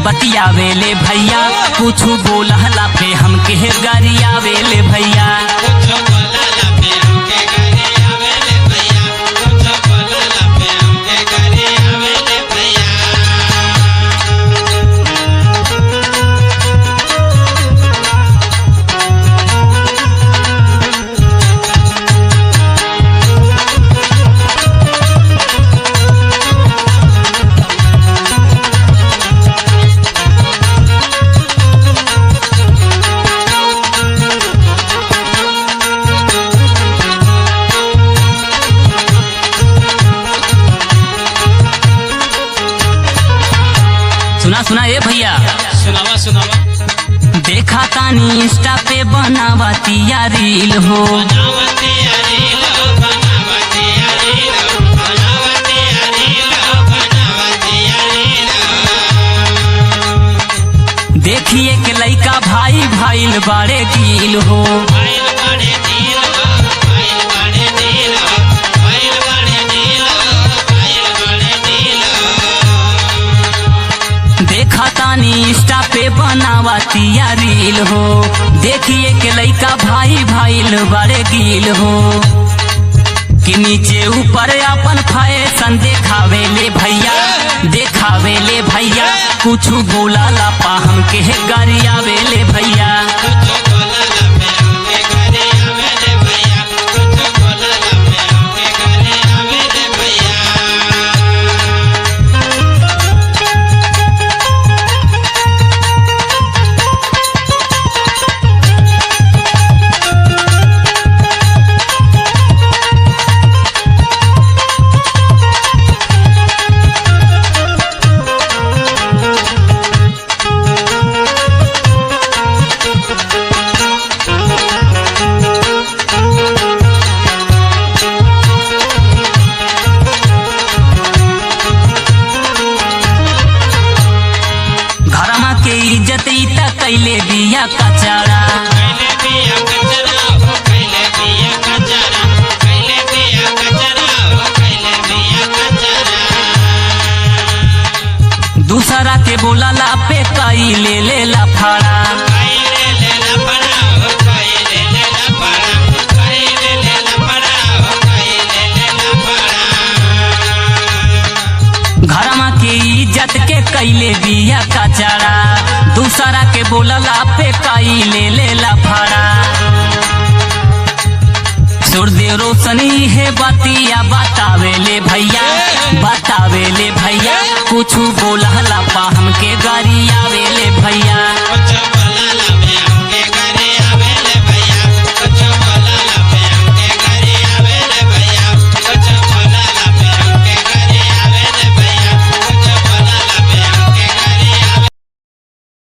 बतियावेले भैया, कुछ बोलहला पे हमके गरियावेले भैया। सुना सुना ए भैया, सुनावा सुनावा। देखा तानी इंस्टा पे बनावतिया रील हो, देखिए के लइका भाई भाईल बड़े गिल हो। देखा तानी इंस्टा पे बनावतिया रील हो, देखिए के लइका भाई भाईल बड़े गिल हो। कि नीचे ऊपर अपन फैशन देखावेले भैया, देखावेले भैया, कुछ बोला लापा हमके गरियावेले भैया। इज्जत इता कैले बिया कचरा, दूसरा के बोला पे कई ले लफड़ा। घरमा के इज्जत के कैले बिया कचरा, दूसरा के बोलला पे कई ले लफड़ा। सूर्य रोशनी है बतिया बतावेले भैया, बतावेले भैया, कुछ बोलहला पा हमके गारी